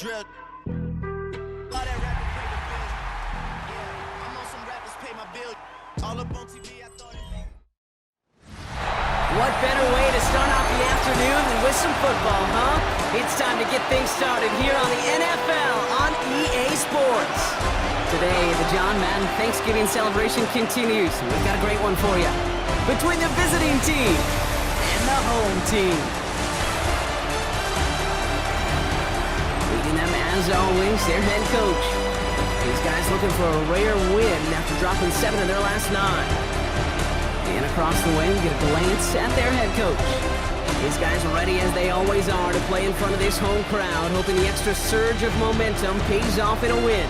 Drill. All that rappers pay the bills. Yeah, I'm on some rappers pay my bill. All up on TV, I thought it made. What better way to start off the afternoon than with some football, huh? It's time to get things started here on the NFL on EA Sports. Today, the John Madden Thanksgiving celebration continues. We've got a great one for you. Between the visiting team and the home team. Leading them, as always, their head coach. These guys looking for a rare win after dropping 7 of their last 9. And across the way, we get a glance at their head coach. These guys are ready, as they always are, to play in front of this home crowd, hoping the extra surge of momentum pays off in a win.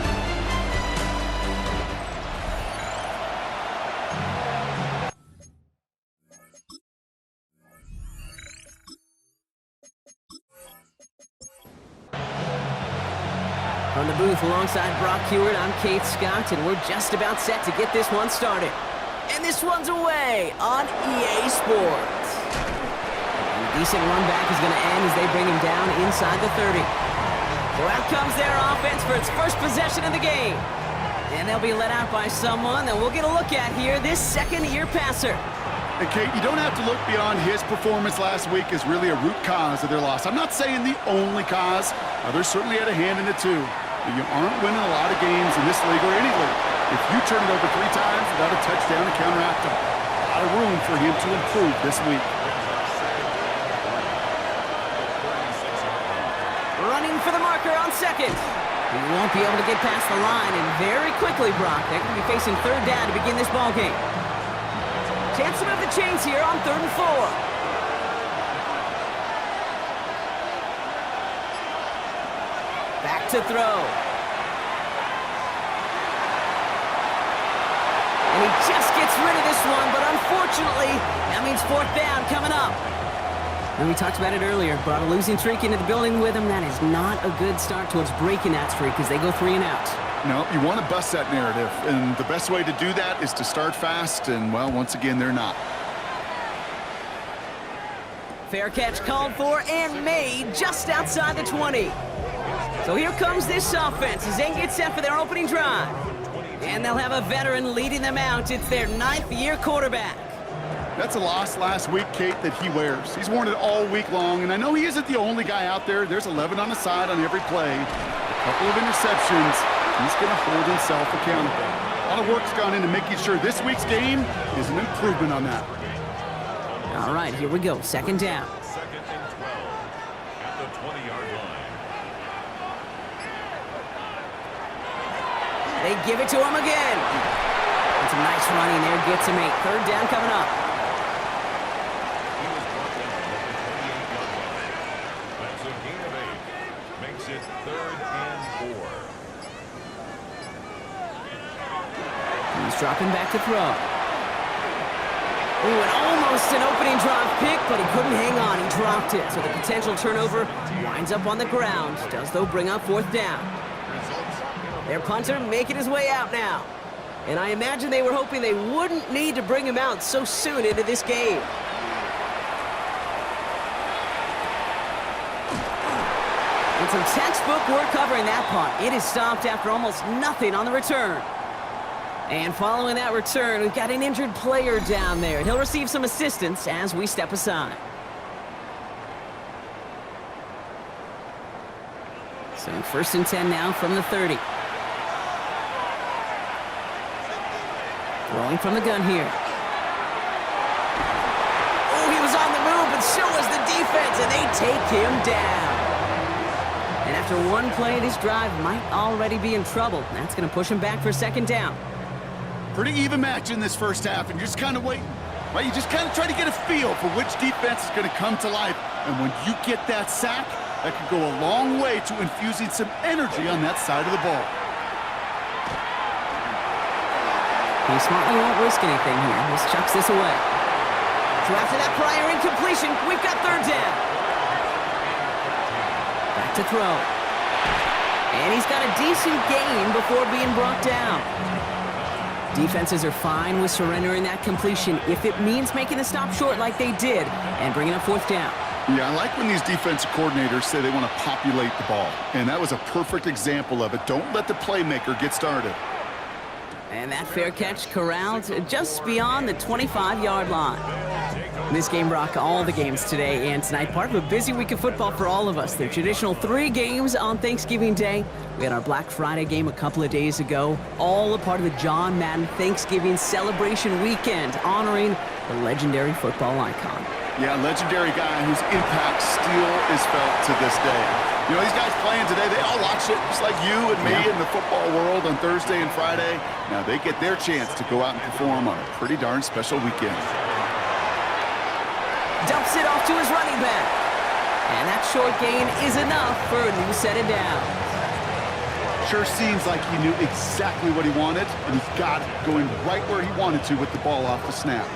From the booth alongside Brock Hewitt, I'm Kate Scott, and we're just about set to get this one started. And this one's away on EA Sports. And a decent run back is going to end as they bring him down inside the 30. So out comes their offense for its first possession of the game. And they'll be let out by someone that we'll get a look at here, this second-year passer. And Kate, you don't have to look beyond his performance last week as really a root cause of their loss. I'm not saying the only cause. Others certainly had a hand in it too. But you aren't winning a lot of games in this league or any league if you turn it over 3 times without a touchdown to counteract them. A lot of room for him to improve this week. Running for the marker on second. He won't be able to get past the line, and very quickly, Brock, they're going to be facing 3rd down to begin this ball game. Chance to move the chains here on 3rd and 4. Back to throw. And he just gets rid of this one, but unfortunately, that means 4th down coming up. And we talked about it earlier, brought a losing streak into the building with him. That is not a good start towards breaking that streak as they go 3 and out. No, you want to bust that narrative, and the best way to do that is to start fast, and, well, once again, they're not. Fair catch called for and made just outside the 20. So here comes this offense as they get set for their opening drive. And they'll have a veteran leading them out. It's their 9th-year quarterback. That's a loss last week, Kate, that he wears. He's worn it all week long, and I know he isn't the only guy out there. There's 11 on the side on every play. A couple of interceptions. He's going to hold himself accountable. A lot of work's gone into making sure this week's game is an improvement on that. All right, here we go. 2nd down. 2nd and 12 at the 20-yard line. They give it to him again. It's a nice running there. Gets him 8. 3rd down coming up. He was brought down at the 28-yard line. That's a gain of 8. Makes it 3rd and 4. He's dropping back to throw. Ooh, and almost an opening drive pick, but he couldn't hang on. He dropped it. So the potential turnover winds up on the ground. Does, though, bring up 4th down. Their punter making his way out now. And I imagine they were hoping they wouldn't need to bring him out so soon into this game. And some textbook work covering that punt. It is stopped after almost nothing on the return. And following that return, we've got an injured player down there. He'll receive some assistance as we step aside. So 1st and 10 now from the 30. Rolling from the gun here. Oh, he was on the move, but so was the defense, and they take him down. And after one play, this drive might already be in trouble. That's going to push him back for 2nd down. Pretty even match in this first half, and you're just kind of waiting. Right? You just kind of try to get a feel for which defense is going to come to life. And when you get that sack, that could go a long way to infusing some energy on that side of the ball. He smartly won't risk anything here. Just chucks this away. So after that prior incompletion, we've got 3rd down. Back to throw. And he's got a decent gain before being brought down. Defenses are fine with surrendering that completion if it means making the stop short like they did and bringing up 4th down. Yeah, I like when these defensive coordinators say they want to populate the ball. And that was a perfect example of it. Don't let the playmaker get started. And that fair catch corralled just beyond the 25-yard line. This game, Brock, all the games today and tonight, part of a busy week of football for all of us. The traditional 3 games on Thanksgiving Day. We had our Black Friday game a couple of days ago, all a part of the John Madden Thanksgiving celebration weekend, honoring the legendary football icon. Yeah, legendary guy whose impact still is felt to this day. You know, these guys playing today, they all watch it, just like you and me in the football world on Thursday and Friday. Now they get their chance to go out and perform on a pretty darn special weekend. Dumps it off to his running back. And that short gain is enough for a new set of downs. Sure seems like he knew exactly what he wanted, and he's got it going right where he wanted to with the ball off the snap.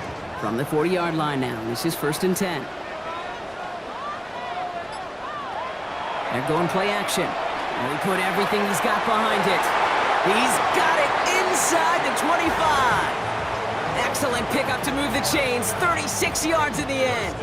From the 40-yard line now, this is 1st and 10. They're going play action. And he put everything he's got behind it. He's got it inside the 25. Excellent pickup to move the chains. 36 yards in the end.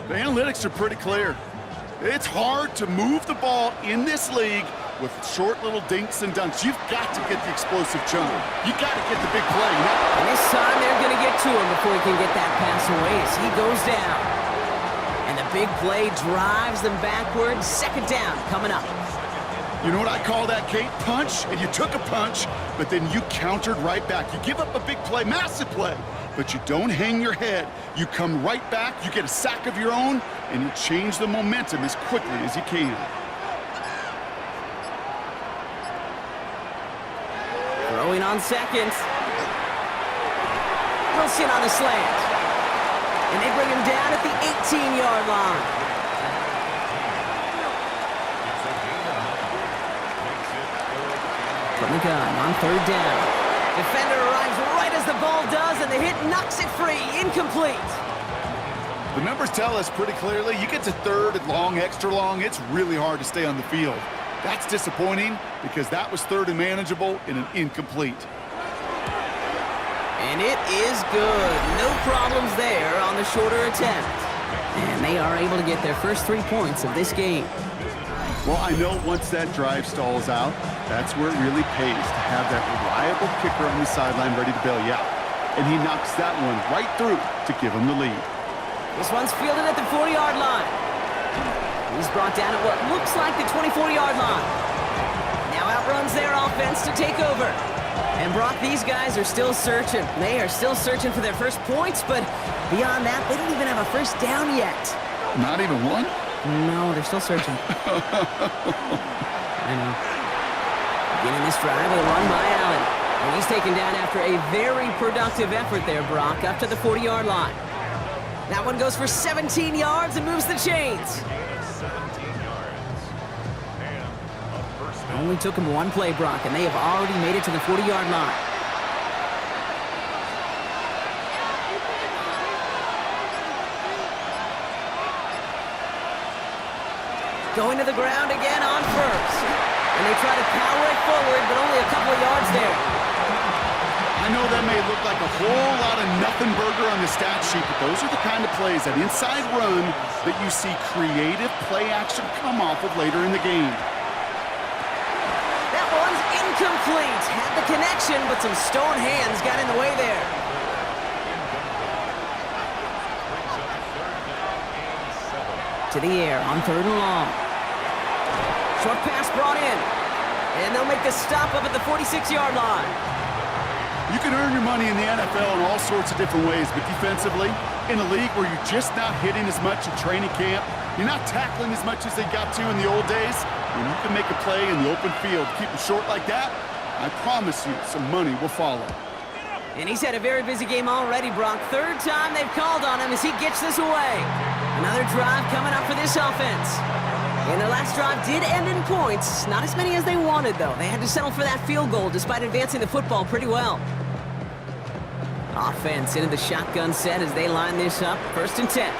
The analytics are pretty clear. It's hard to move the ball in this league with short little dinks and dunks. You've got to get the explosive chunk. You got to get the big play. And this time they're going to get to him before he can get that pass away as he goes down. And the big play drives them backwards. 2nd down coming up. You know what I call that, Kate? Punch, and you took a punch, but then you countered right back. You give up a big play, massive play, but you don't hang your head. You come right back, you get a sack of your own, and you change the momentum as quickly as you can. Throwing on 2nd. Wilson on the slant. And they bring him down at the 18-yard line. From the gun on 3rd down. Defender arrives right as the ball does, and the hit knocks it free. Incomplete. The numbers tell us pretty clearly, you get to 3rd and long, extra long, it's really hard to stay on the field. That's disappointing because that was 3rd and manageable in an incomplete. And it is good. No problems there on the shorter attempt. And they are able to get their first 3 points of this game. Well, I know once that drive stalls out, that's where it really pays to have that reliable kicker on the sideline ready to bail you out. And he knocks that one right through to give him the lead. This one's fielded at the 40-yard line. He's brought down at what looks like the 24-yard line. Now outruns their offense to take over. And Brock, these guys are still searching. They are still searching for their first points, but beyond that, they don't even have a first down yet. Not even one? No, they're still searching. I know. Beginning this drive with a run by Allen. And he's taken down after a very productive effort there, Brock, up to the 40-yard line. That one goes for 17 yards and moves the chains. Only took him 1 play, Brock, and they have already made it to the 40-yard line. Going to the ground again on 1st. And they try to power it forward, but only a couple of yards there. I know that may look like a whole lot of nothing burger on the stat sheet, but those are the kind of plays, that inside run, that you see creative play action come off of later in the game. That one's incomplete. Had the connection, but some stone hands got in the way there. To the air on 3rd and long. Short pass brought in. And they'll make the stop up at the 46-yard line. You can earn your money in the NFL in all sorts of different ways, but defensively, in a league where you're just not hitting as much in training camp, you're not tackling as much as they got to in the old days, when you can make a play in the open field, keep them short like that, I promise you some money will follow. And he's had a very busy game already, Brock. 3rd time they've called on him as he gets this away. Another drive coming up for this offense. And their last drive did end in points. Not as many as they wanted, though. They had to settle for that field goal despite advancing the football pretty well. Offense into the shotgun set as they line this up. 1st and 10.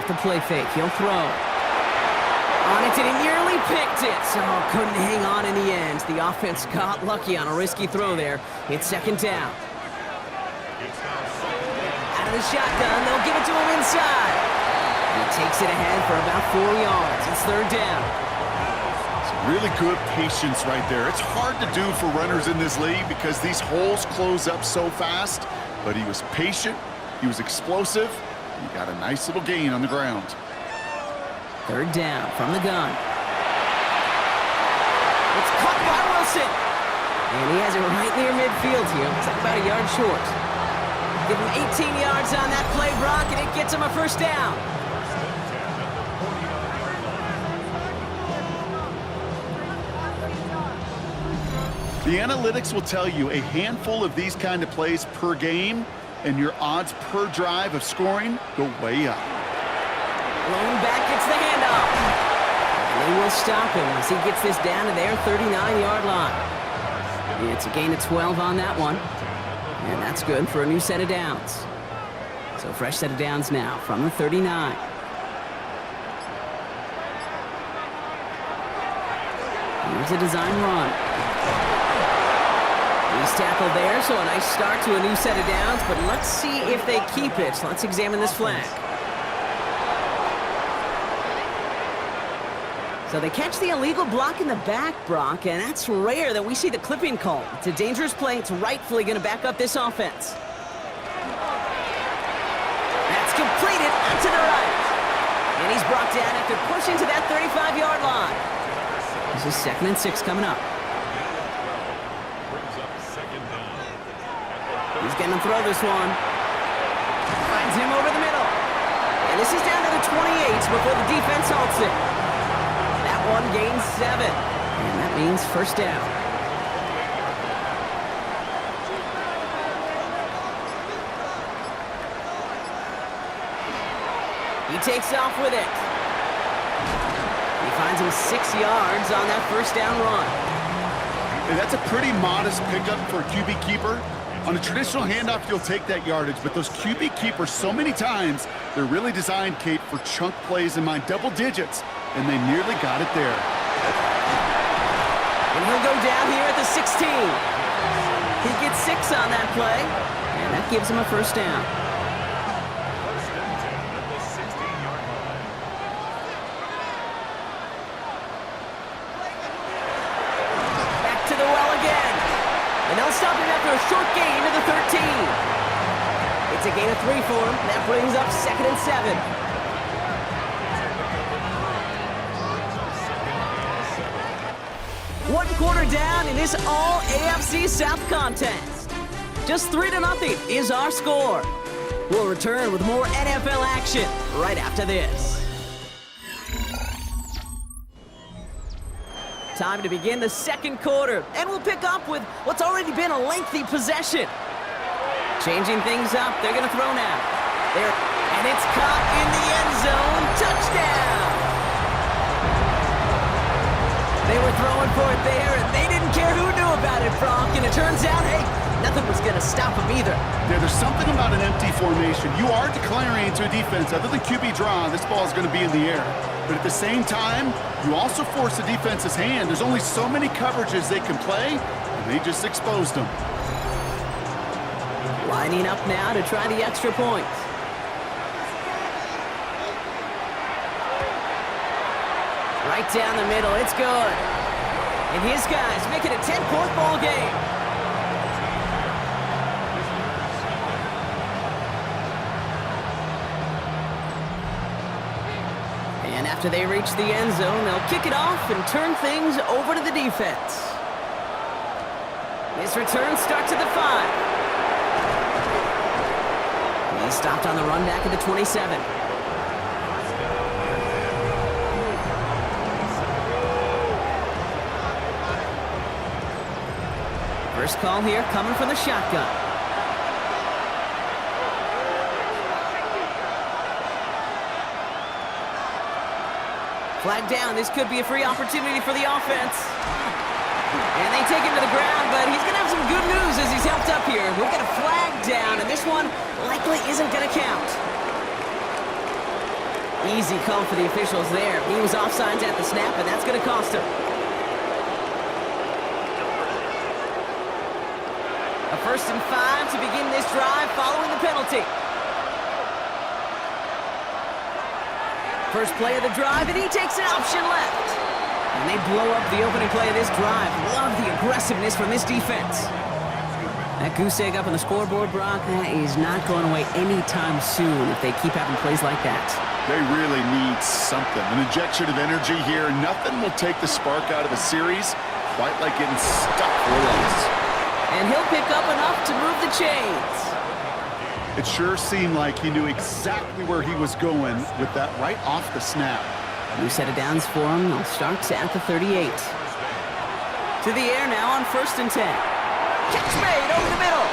the play fake. He'll throw. On it, and he nearly picked it. So couldn't hang on in the end. The offense got lucky on a risky throw there. It's second down. Out of the shotgun, they'll give it to him inside. He takes it ahead for about 4 yards. It's third down. Really good patience right there. It's hard to do for runners in this league because these holes close up so fast, but he was patient, he was explosive, he got a nice little gain on the ground. Third down from the gun. It's caught by Wilson. And he has it right near midfield here. It's like about a yard short. Give him 18 yards on that play, Brock, and it gets him a first down. The analytics will tell you a handful of these kind of plays per game, and your odds per drive of scoring go way up. Lone back gets the handoff. And they will stop him as he gets this down to their 39-yard line. It's a gain of 12 on that one. And that's good for a new set of downs. So fresh set of downs now from the 39. Here's a design run. He's tackled there, so a nice start to a new set of downs, but let's see if they keep it. Let's examine this flag. So they catch the illegal block in the back, Brock, and that's rare that we see the clipping call. It's a dangerous play. It's rightfully going to back up this offense. That's completed out to the right. And he's brought down after pushing to that 35-yard line. This is 2nd and 6 coming up. He's going to throw this one. Finds him over the middle. And this is down to the 28 before the defense halts it. That one gains 7. And that means first down. He takes off with it. He finds him 6 yards on that first down run. And that's a pretty modest pickup for a QB keeper. On a traditional handoff, you'll take that yardage, but those QB keepers, so many times, they're really designed, Kate, for chunk plays in mind, double digits, and they nearly got it there. And he'll go down here at the 16. He gets 6 on that play, and that gives him a first down. Back to the well again. And they'll stop him after a short gain to the 13. It's a gain of 3 for him. That brings up 2nd and 7. One quarter down in this all AFC South contest. Just 3-0 is our score. We'll return with more NFL action right after this. Time to begin the second quarter, and we'll pick up with what's already been a lengthy possession. Changing things up, they're going to throw now. There, and it's caught in the end zone. Touchdown! They were throwing for it there, and they didn't care who knew about it, Brock. And it turns out, hey, nothing was going to stop them either. Yeah, there's something about an empty formation. You are declaring to a defense, other than QB draw, this ball is going to be in the air. But at the same time, you also force the defense's hand. There's only so many coverages they can play, and they just exposed them. Lining up now to try the extra point. Right down the middle, it's good. And his guys make it a 10-point ball game. And after they reach the end zone, they'll kick it off and turn things over to the defense. This return starts at the 5. He stopped on the run back at the 27. First call here coming from the shotgun. Flag down. This could be a free opportunity for the offense. And they take him to the ground, but he's going to have some good news as he's helped up here. We'll get a flag down, and this one likely isn't going to count. Easy call for the officials there. He was offsides at the snap, and that's going to cost him. A 1st and 5 to begin this drive following the penalty. First play of the drive, and he takes an option left. And they blow up the opening play of this drive. Love the aggressiveness from this defense. That goose egg up on the scoreboard, Brock, that is not going away anytime soon if they keep having plays like that. They really need something. An injection of energy here. Nothing will take the spark out of a series quite like getting stuck for a loss. And he'll pick up enough to move the chains. It sure seemed like he knew exactly where he was going with that right off the snap. New set of downs for him. They'll start at the 38. To the air now on 1st and 10. Catch made over the middle.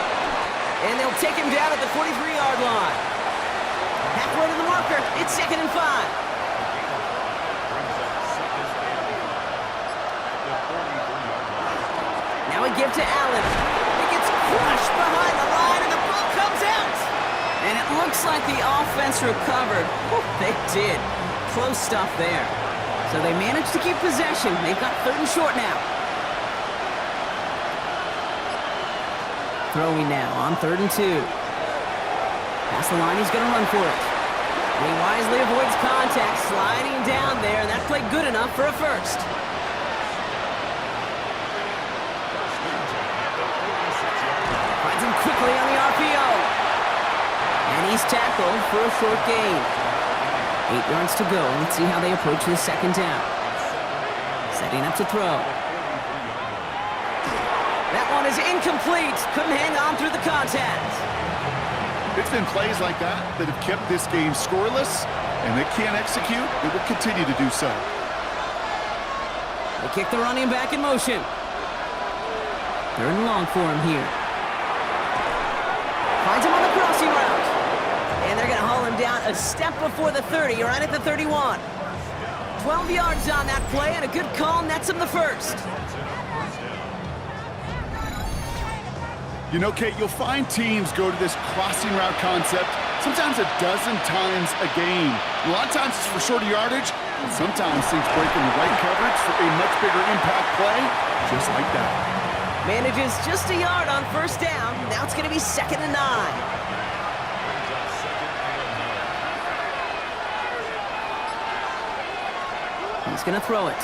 And they'll take him down at the 43-yard line. Halfway to the marker. It's 2nd and 5. Now a give to Allen. He gets crushed behind the line, and the ball comes out. And it looks like the offense recovered. Whew, they did. Close stuff there. So they managed to keep possession. They've got 3rd and short now. Throwing now on 3rd and 2. Past the line, he's going to run for it. And he wisely avoids contact, sliding down there, and that played good enough for a first. Finds him quickly on the RPO. And he's tackled for a short gain. 8 yards to go. Let's see how they approach this 2nd down. Setting up to throw. That one is incomplete. Couldn't hang on through the contact. It's been plays like that that have kept this game scoreless, and they can't execute. They will continue to do so. They kick the running back in motion. 3rd and long for him here. Finds him on the crossing route. And they're going to haul him down a step before the 30, right at the 31. 12 yards on that play, and a good call nets him the first. You know, Kate, you'll find teams go to this crossing route concept sometimes a dozen times a game. A lot of times it's for shorter yardage, and sometimes things break in the right coverage for a much bigger impact play, just like that. Manages just a yard on 1st down. Now it's going to be 2nd and 9. He's going to throw it.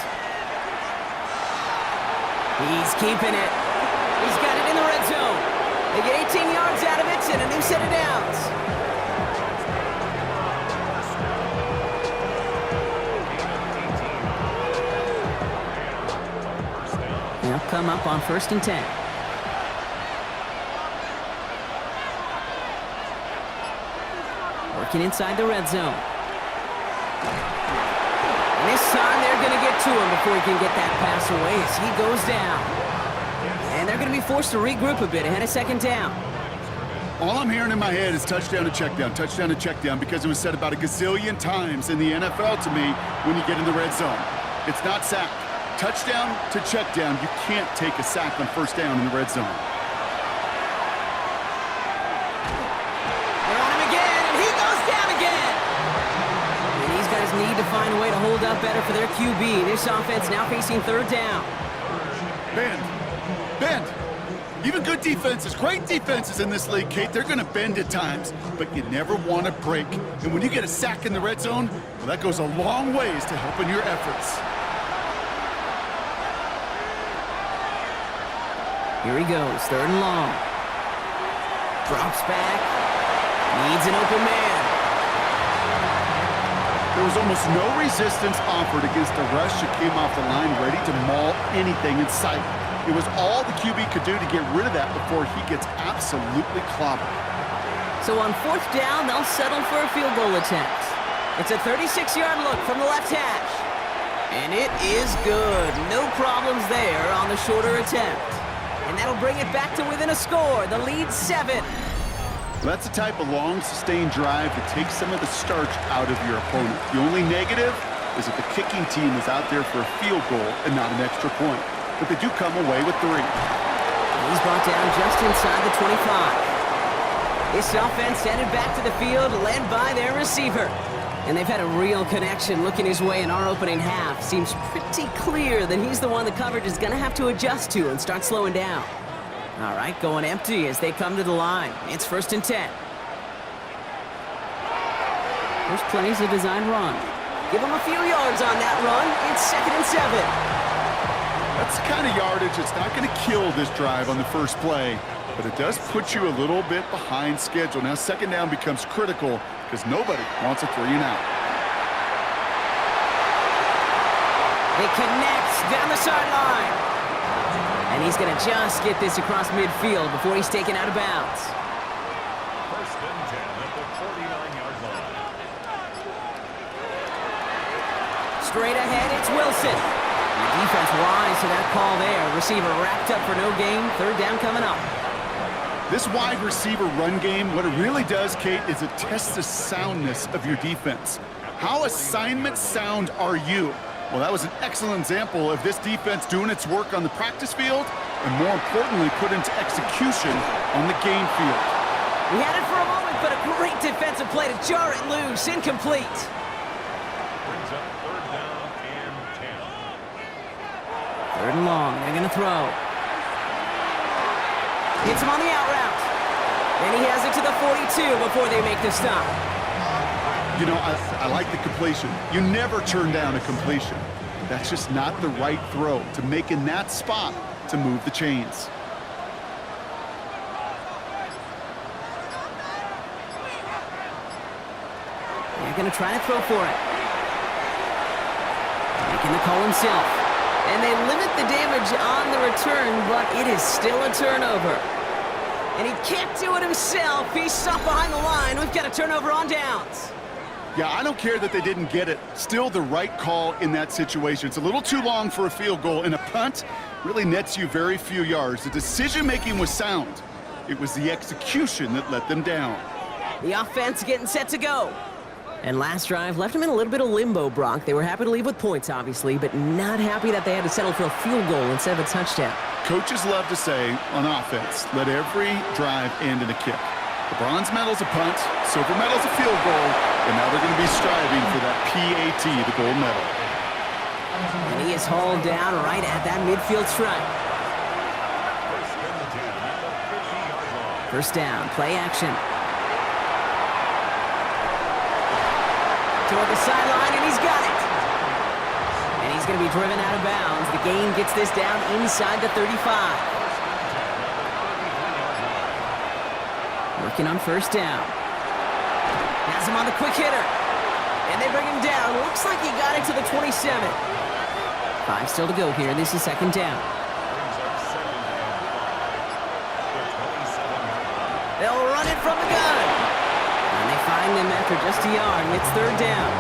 He's keeping it. He's got it in the red zone. They get 18 yards out of it and a new set of downs. They'll come up on 1st and 10. Working inside the red zone. And this time they're going to get to him before he can get that pass away as he goes down. And they're going to be forced to regroup a bit ahead of 2nd down. All I'm hearing in my head is touchdown to check down, because it was said about a gazillion times in the NFL to me when you get in the red zone. It's not sack. Touchdown to check down. You can't take a sack on 1st down in the red zone. They're on him again, and he goes down again. And these guys need to find a way to hold up better for their QB. This offense now facing 3rd down. Bend. Even good defenses, great defenses in this league, Kate, they're going to bend at times, but you never want to break. And when you get a sack in the red zone, well, that goes a long ways to helping your efforts. Here he goes, 3rd and long. Drops back. Needs an open man. There was almost no resistance offered against the rush that came off the line ready to maul anything in sight. It was all the QB could do to get rid of that before he gets absolutely clobbered. So on 4th down, they'll settle for a field goal attempt. It's a 36-yard look from the left hash. And it is good. No problems there on the shorter attempt. And that'll bring it back to within a score. The lead's 7. Well, that's the type of long, sustained drive that takes some of the starch out of your opponent. The only negative is that the kicking team is out there for a field goal and not an extra point. But they do come away with 3. He's brought down just inside the 25. This offense headed back to the field, led by their receiver. And they've had a real connection looking his way in our opening half. Seems pretty clear that he's the one the coverage is going to have to adjust to and start slowing down. All right, going empty as they come to the line. It's 1st and 10. First play is a design run. Give him a few yards on that run. It's 2nd and 7. That's the kind of yardage that's not going to kill this drive on the first play, but it does put you a little bit behind schedule. Now 2nd down becomes critical because nobody wants a 3-and-out. They connect down the sideline. And he's going to just get this across midfield before he's taken out of bounds. 1st and 10 at the 49-yard line. Straight ahead, it's Wilson. The defense wise to that call there. Receiver wrapped up for no gain. 3rd down coming up. This wide receiver run game, what it really does, Kate, is it tests the soundness of your defense. How assignment sound are you? Well, that was an excellent example of this defense doing its work on the practice field and, more importantly, put into execution on the game field. We had it for a moment, but a great defensive play to jar it loose. Incomplete. Brings up 3rd down and 10. 3rd and long. They're going to throw. Hits him on the out route. And he has it to the 42 before they make the stop. You know, I like the completion. You never turn down a completion. That's just not the right throw to make in that spot to move the chains. They're going to try to throw for it. Making the call himself. And they limit the damage on the return, but it is still a turnover. And he can't do it himself. He's stopped behind the line. We've got a turnover on downs. Yeah, I don't care that they didn't get it. Still the right call in that situation. It's a little too long for a field goal, and a punt really nets you very few yards. The decision-making was sound. It was the execution that let them down. The offense getting set to go. And last drive left them in a little bit of limbo, Brock. They were happy to leave with points, obviously, but not happy that they had to settle for a field goal instead of a touchdown. Coaches love to say, on offense, let every drive end in a kick. The bronze medal's a punt, silver medal's a field goal, and now they're going to be striving for that PAT, the gold medal. And he is hauled down right at that midfield stripe. 1st down, play action. Toward the sideline, and he's got it. And he's going to be driven out of bounds. The gain gets this down inside the 35. Working on 1st down. Has him on the quick hitter. And they bring him down. Looks like he got it to the 27. 5 still to go here. This is 2nd down. They'll run it from the gun. And they find them after just a yard. And it's 3rd down.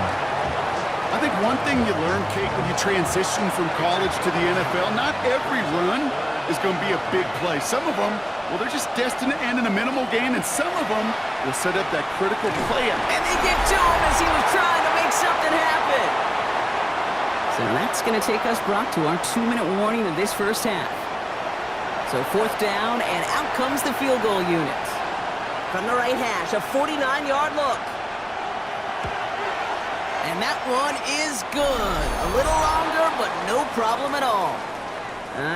I think one thing you learn, Kate, when you transition from college to the NFL, not every run is going to be a big play. Some of them, well, they're just destined to end in a minimal gain, and some of them will set up that critical play. And they get to him as he was trying to make something happen. So that's going to take us, Brock, to our 2-minute warning of this first half. So 4th down, and out comes the field goal unit. From the right hash, a 49-yard look. And that one is good. A little longer, but no problem at all.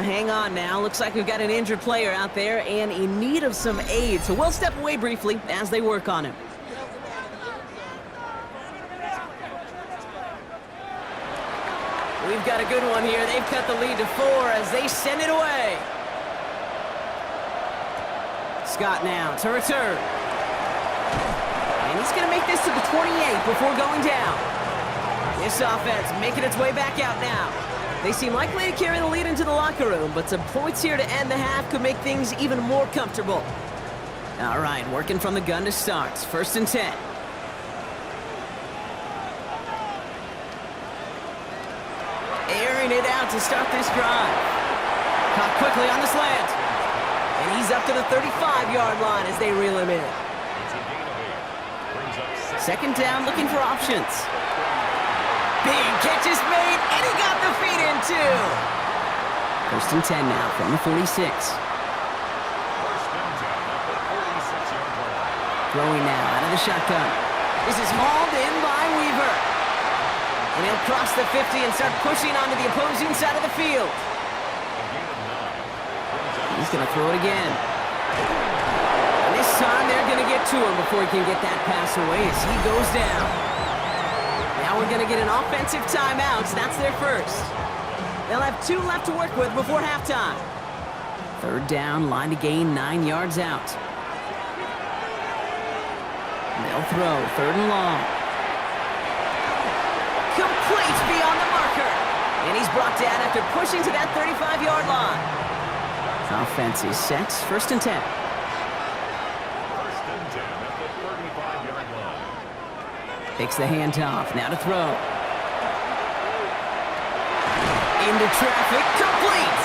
Hang on now. Looks like we've got an injured player out there and in need of some aid. So we'll step away briefly as they work on him. We've got a good one here. They've cut the lead to 4 as they send it away. Scott now to return. And he's going to make this to the 28 before going down. This offense making its way back out now. They seem likely to carry the lead into the locker room, but some points here to end the half could make things even more comfortable. All right, working from the gun to start. 1st and 10. Airing it out to start this drive. Caught quickly on the slant. And he's up to the 35-yard line as they reel him in. 2nd down, looking for options. Big catch is made, and he got the feet in too. 1st and 10 now from the 46. Throwing now out of the shotgun. This is hauled in by Weaver. And he'll cross the 50 and start pushing onto the opposing side of the field. He's going to throw it again. And this time they're going to get to him before he can get that pass away as he goes down. Now we're going to get an offensive timeout. So that's their first. They'll have 2 left to work with before halftime. Third down, line to gain 9 yards out. They'll throw, 3rd and long. Complete beyond the marker. And he's brought down after pushing to that 35-yard line. Offense is set, 1st and 10. 1st and 10 at the 35-yard line. Takes the handoff, now to throw. Into traffic, complete!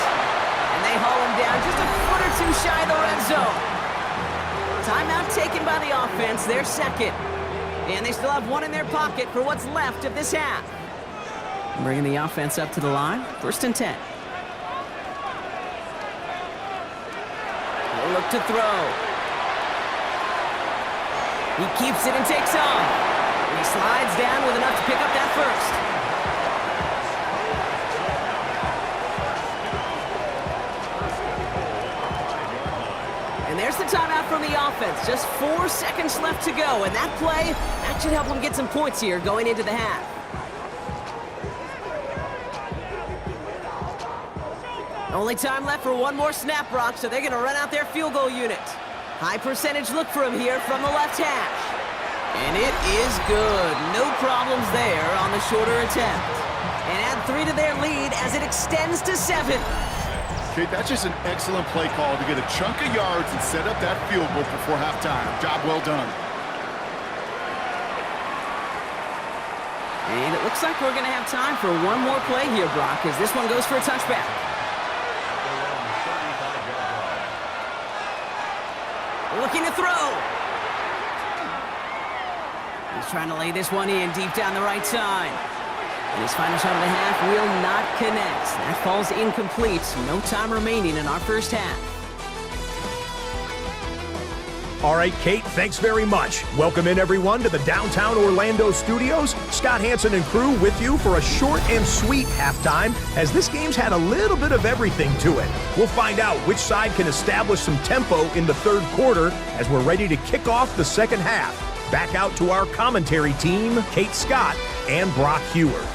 And they haul him down just a foot or 2 shy of the red zone. Timeout taken by the offense, their second. And they still have 1 in their pocket for what's left of this half. Bringing the offense up to the line, 1st and 10. They'll look to throw. He keeps it and takes off. And he slides down with enough to pick up that first. There's the timeout from the offense. Just 4 seconds left to go, and that play, that should help them get some points here going into the half. Only time left for 1 more snap, Brock, so they're going to run out their field goal unit. High percentage look for him here from the left hash. And it is good. No problems there on the shorter attempt. And add 3 to their lead as it extends to 7. Okay, that's just an excellent play call to get a chunk of yards and set up that field goal before halftime. Job well done. And it looks like we're going to have time for 1 more play here, Brock, as this one goes for a touchback. Looking to throw. He's trying to lay this one in deep down the right side. And his final shot of the half will not connect. That falls incomplete. No time remaining in our first half. All right, Kate, thanks very much. Welcome in, everyone, to the downtown Orlando studios. Scott Hansen and crew with you for a short and sweet halftime, as this game's had a little bit of everything to it. We'll find out which side can establish some tempo in the 3rd quarter as we're ready to kick off the 2nd half. Back out to our commentary team, Kate Scott and Brock Hewer.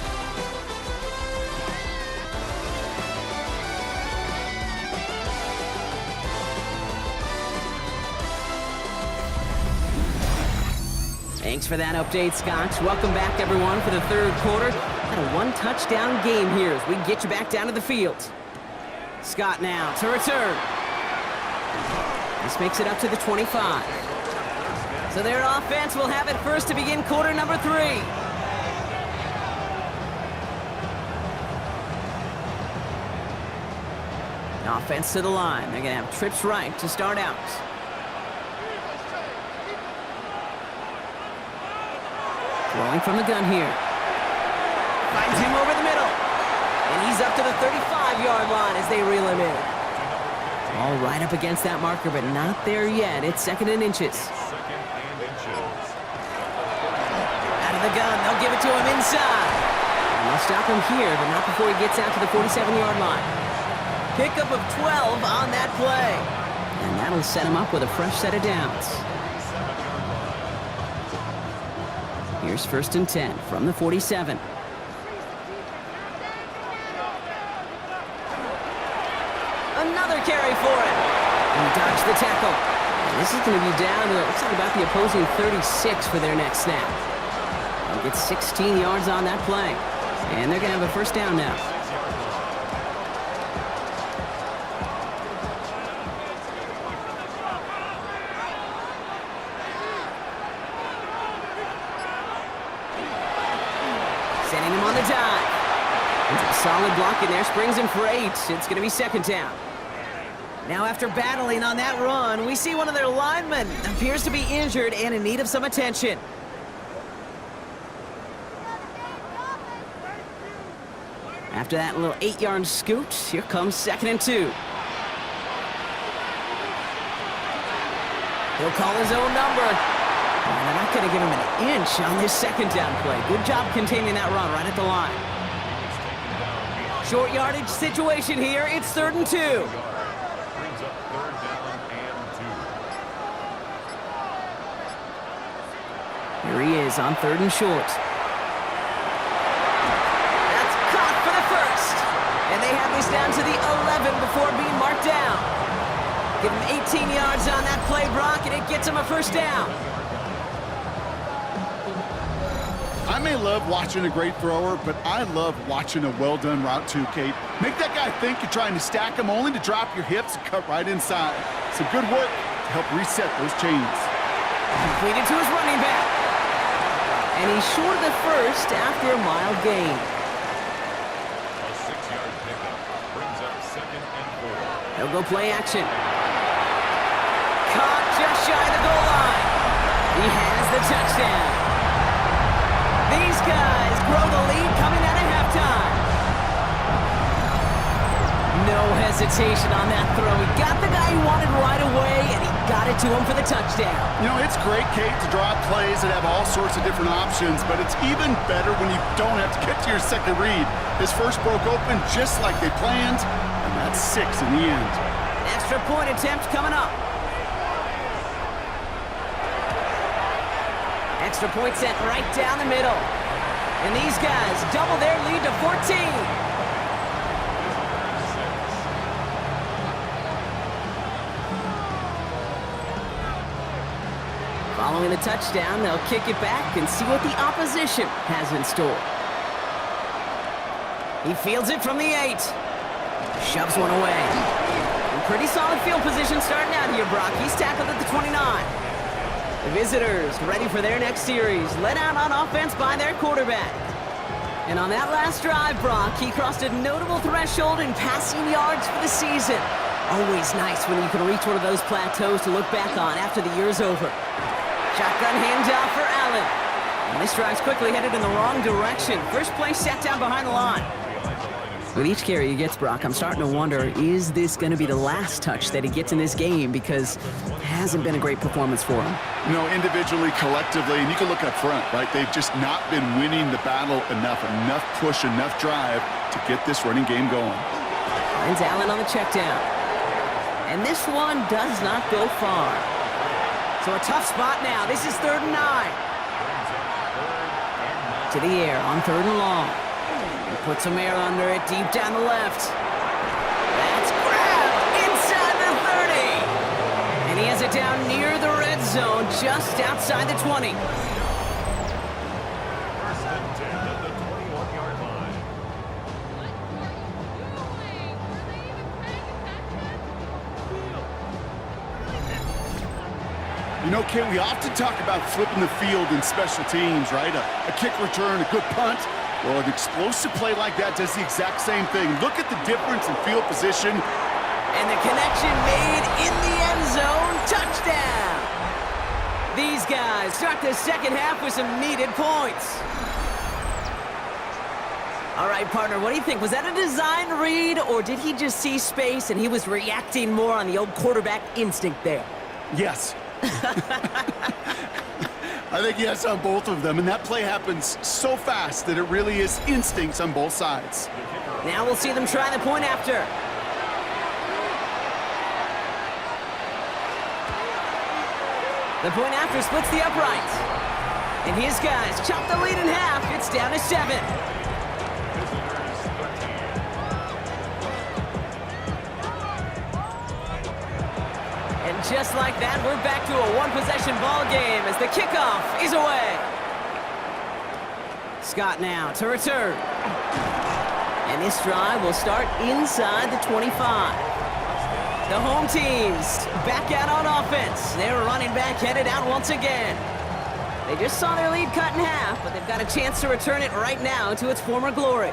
Thanks for that update, Scott. Welcome back, everyone, for the 3rd quarter. Got a 1-touchdown game here as we get you back down to the field. Scott now to return. This makes it up to the 25. So their offense will have it first to begin quarter number 3. Offense to the line. They're going to have trips right to start out. Rolling from the gun here. Finds him over the middle. And he's up to the 35-yard line as they reel him in. All right up against that marker, but not there yet. It's 2nd and inches. Out of the gun. They'll give it to him inside. And they'll stop him here, but not before he gets out to the 47-yard line. Pickup of 12 on that play. And that'll set him up with a fresh set of downs. Here's 1st and 10 from the 47. Another carry for him. And he dodged the tackle. And this is going to be down to, it looks like about the opposing 36 for their next snap. They'll get 16 yards on that play. And they're going to have a first down now. Sending him on the dive. It's a solid block in there. Springs him for 8. It's going to be 2nd down. Now after battling on that run, we see one of their linemen appears to be injured and in need of some attention. After that little 8-yard scoot, here comes 2nd and 2. He'll call his own number. And they're not going to give him an inch on this second down play. Good job containing that run right at the line. Short yardage situation here. It's 3rd and 2. Brings up 3rd down and 2. Here he is on 3rd and short. That's caught for the first. And they have this down to the 11 before being marked down. Give him 18 yards on that play, Brock, and it gets him a first down. I may love watching a great thrower, but I love watching a well-done route too, Kate. Make that guy think you're trying to stack him only to drop your hips and cut right inside. Some good work to help reset those chains. Completed to his running back. And he's short of the first after a mild gain. A 6-yard pickup brings up 2nd and 4. He'll go play action. Caught just shy of the goal line. He has the touchdown. These guys grow the lead coming out of halftime. No hesitation on that throw. He got the guy he wanted right away, and he got it to him for the touchdown. You know, it's great, Kate, to draw up plays that have all sorts of different options, but it's even better when you don't have to get to your second read. His first broke open just like they planned, and that's 6 in the end. Extra point attempt coming up. Extra point sent right down the middle. And these guys double their lead to 14. Following the touchdown, they'll kick it back and see what the opposition has in store. He fields it from the 8. Shoves one away. Pretty solid field position starting out here, Brock. He's tackled at the 29. The visitors ready for their next series, led out on offense by their quarterback. And on that last drive, Brock, he crossed a notable threshold in passing yards for the season. Always nice when you can reach one of those plateaus to look back on after the year's over. Shotgun handoff for Allen. And this drive's quickly headed in the wrong direction. First play sat down behind the line. With each carry he gets, Brock, I'm starting to wonder, is this going to be the last touch that he gets in this game? Because it hasn't been a great performance for him. You know, individually, collectively, and you can look up front, right? They've just not been winning the battle enough push, enough drive to get this running game going. Finds Allen on the check down. And this one does not go far. So a tough spot now. This is 3rd and 9. To the air on 3rd and long. He puts some air under it, deep down the left. That's grabbed inside the 30. And he has it down near the red zone, just outside the 20. 1st and 10 at the 21-yard line. You know, Kate, we often talk about flipping the field in special teams, right? A kick return, a good punt. Well, an explosive play like that does the exact same thing. Look at the difference in field position. And the connection made in the end zone. Touchdown! These guys start the second half with some needed points. All right, partner, what do you think? Was that a design read, or did he just see space and he was reacting more on the old quarterback instinct there? Yes. I think yes on both of them, and that play happens so fast that it really is instincts on both sides. Now we'll see them try the point after. The point after splits the uprights. And his guys chop the lead in half. It's down to 7. And just like that, we're back to a one-possession ball game as the kickoff is away. Scott now to return. And this drive will start inside the 25. The home teams back out on offense. Their running back headed out once again. They just saw their lead cut in half, but they've got a chance to return it right now to its former glory.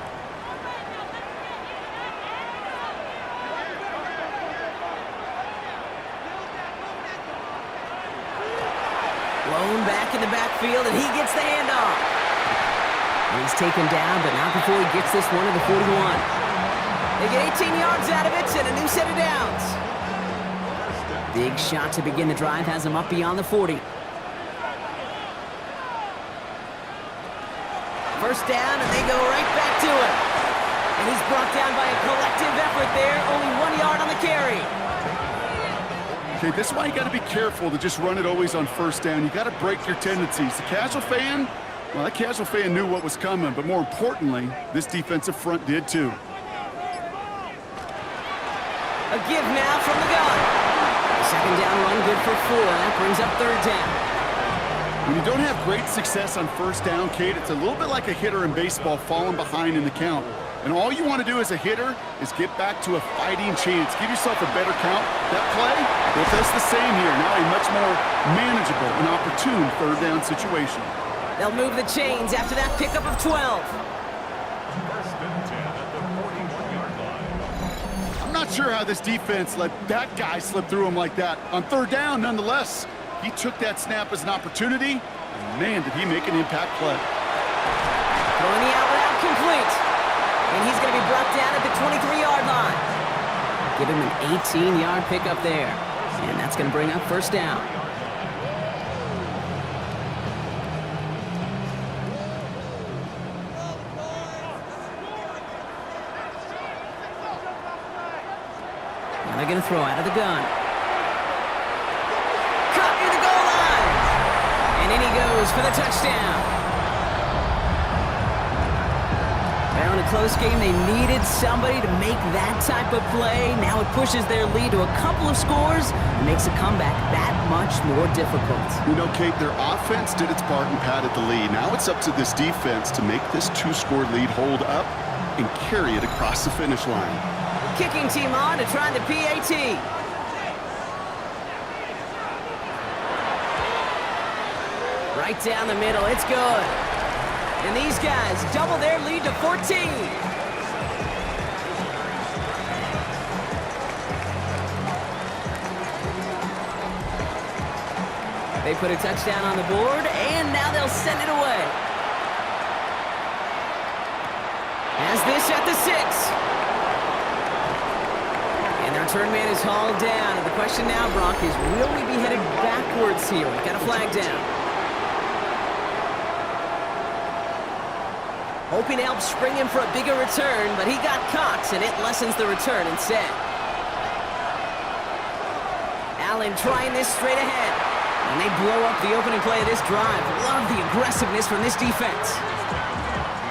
Blown back in the backfield, and he gets the handoff. And he's taken down, but not before he gets this one to the 41. They get 18 yards out of it and a new set of downs. Big shot to begin the drive has him up beyond the 40. First down, and they go right back to him. And he's brought down by a collective effort there. Only 1 yard on the carry. Okay, this is why you got to be careful to just run it always on first down. You got to break your tendencies. The casual fan, well, that casual fan knew what was coming, but more importantly, this defensive front did too. A give now from the gun. Second down run, good for 4. That brings up third down. When you don't have great success on first down, Kate, it's a little bit like a hitter in baseball falling behind in the count. And all you want to do as a hitter is get back to a fighting chance. Give yourself a better count. That play, well, that's the same here. Now a much more manageable and opportune third down situation. They'll move the chains after that pickup of 12. First and 10 at the 41-yard line. I'm not sure how this defense let that guy slip through him like that. On third down, nonetheless, he took that snap as an opportunity, and man, did he make an impact play. Throwing the out route complete. And he's going to be brought down at the 23-yard line. Give him an 18-yard pickup there. And that's going to bring up first down. Now they're going to throw out of the gun. Caught near the goal line. And in he goes for the touchdown. Well, in a close game, they needed somebody to make that type of play. Now it pushes their lead to a couple of scores and makes a comeback that much more difficult. You know, Kate, their offense did its part and padded the lead. Now it's up to this defense to make this 2-score lead hold up and carry it across the finish line. Kicking team on to try the PAT. Right down the middle, it's good. And these guys double their lead to 14. They put a touchdown on the board, and now they'll send it away. As this at the 6. And their return man is hauled down. And the question now, Brock, is will we be headed backwards here? We've got a flag down. Hoping to help spring him for a bigger return, but he got Cox, and it lessens the return instead. Allen trying this straight ahead. And they blow up the opening play of this drive. Love the aggressiveness from this defense.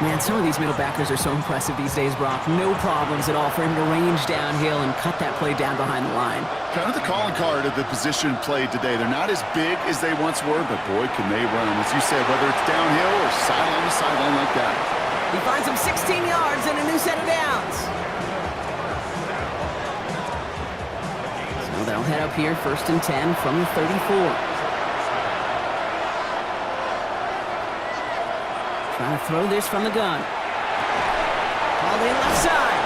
Man, some of these middle backers are so impressive these days, Brock. No problems at all for him to range downhill and cut that play down behind the line. Kind of the calling card of the position played today. They're not as big as they once were, but boy, can they run. As you said, whether it's downhill or sideline to sideline like that. He finds him 16 yards and a new set of downs. So they'll head up here, 1st and 10 from the 34. Trying to throw this from the gun. All in left side.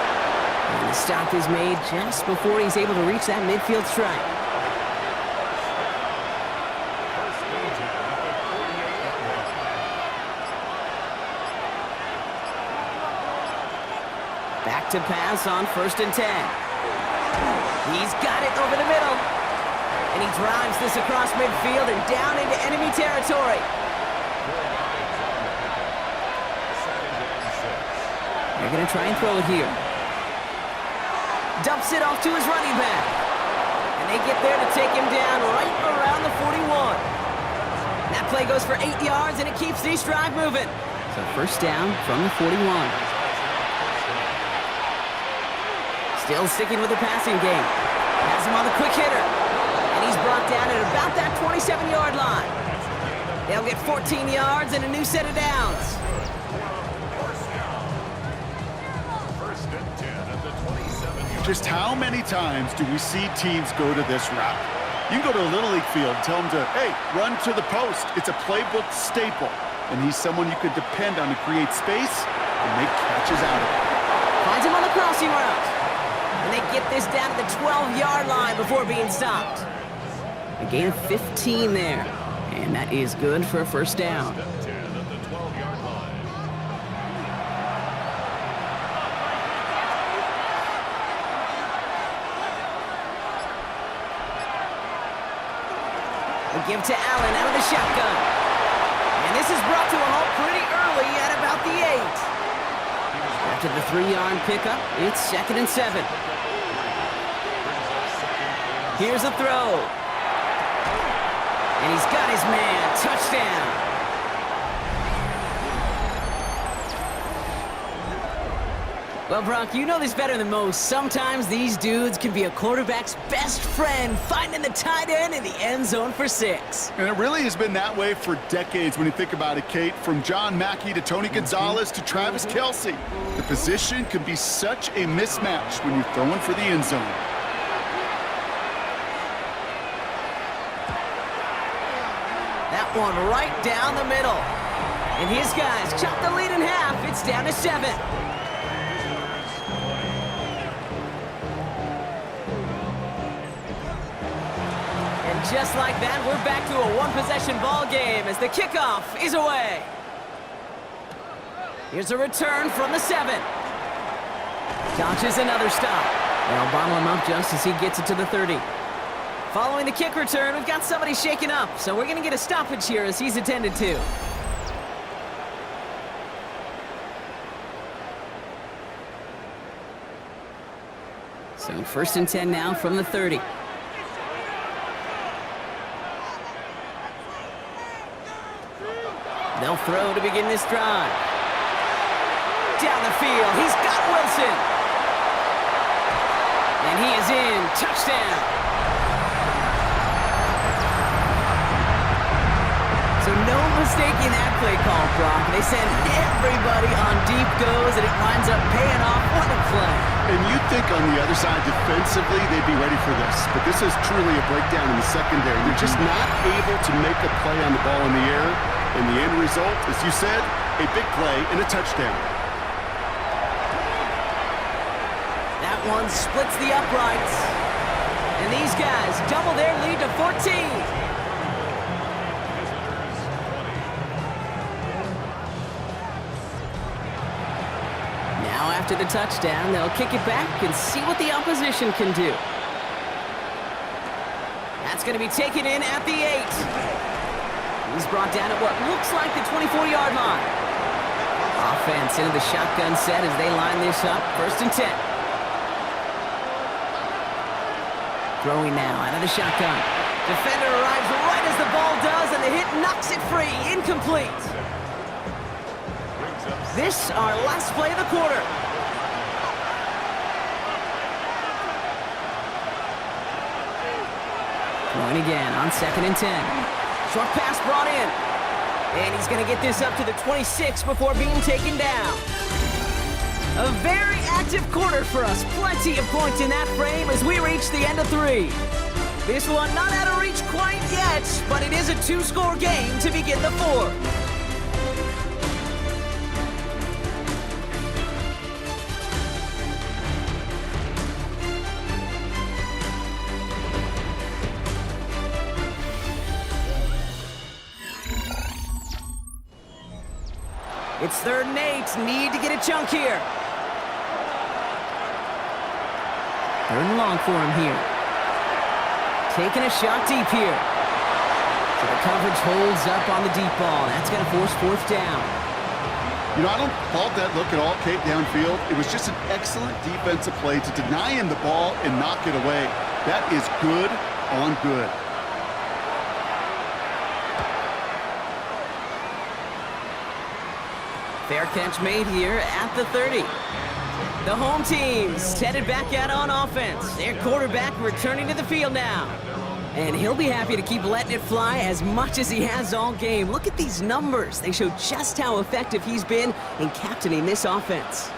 And the stop is made just before he's able to reach that midfield strike. Back to pass on 1st and 10. He's got it over the middle. And he drives this across midfield and down into enemy territory. They're going to try and throw it here. Dumps it off to his running back. And they get there to take him down right around the 41. That play goes for 8 yards, and it keeps this drive moving. So 1st down from the 41. Still sticking with the passing game. Has him on the quick hitter. And he's brought down at about that 27-yard line. They'll get 14 yards and a new set of downs. Just how many times do we see teams go to this route? You can go to a Little League field and tell them to, hey, run to the post. It's a playbook staple. And he's someone you could depend on to create space and make catches out of it. Finds him on the crossing route. And they get this down to the 12-yard line before being stopped. A gain of 15 there. And that is good for a 1st down. A give to Allen out of the shotgun. And this is brought to a halt pretty early at about the 8. After the 3-yard pickup, it's 2nd and 7. Here's a throw. And he's got his man. Touchdown. Well, Brock, you know this better than most. Sometimes these dudes can be a quarterback's best friend, finding the tight end in the end zone for 6. And it really has been that way for decades when you think about it, Kate. From John Mackey to Tony Gonzalez to Travis Kelce. The position can be such a mismatch when you're throwing for the end zone. That one right down the middle. And his guys chop the lead in half. It's down to 7. Just like that, we're back to a one-possession ball game as the kickoff is away. Here's a return from the 7. Dodges another stop. They'll bottle him up just as he gets it to the 30. Following the kick return, we've got somebody shaken up, so we're going to get a stoppage here as he's attended to. So 1st and 10 now from the 30. They'll throw to begin this drive. Down the field, he's got Wilson. And he is in. Touchdown. So no mistaking that play call, Brock. They send everybody on deep goes, and it winds up paying off. What a play. And you'd think on the other side defensively they'd be ready for this. But this is truly a breakdown in the secondary. They're just not able to make a play on the ball in the air. And the end result, as you said, a big play and a touchdown. That one splits the uprights. And these guys double their lead to 14. Now after the touchdown, they'll kick it back and see what the opposition can do. That's going to be taken in at the 8. He's brought down at what looks like the 24-yard line. Offense into the shotgun set as they line this up. 1st and 10. Throwing now out of the shotgun. Defender arrives right as the ball does, and the hit knocks it free. Incomplete. This our last play of the quarter. Throwing again on 2nd and 10. Short pass brought in. And he's going to get this up to the 26 before being taken down. A very active quarter for us. Plenty of points in that frame as we reach the end of 3. This one not out of reach quite yet, but it is a 2-score game to begin the 4th. It's 3rd and 8. Need to get a chunk here. 3rd and long for him here. Taking a shot deep here. So the coverage holds up on the deep ball. That's going to force 4th down. You know, I don't fault that look at all, Kate, downfield. It was just an excellent defensive play to deny him the ball and knock it away. That is good on good. Fair catch made here at the 30. The home team's headed back out on offense. Their quarterback returning to the field now. And he'll be happy to keep letting it fly as much as he has all game. Look at these numbers. They show just how effective he's been in captaining this offense.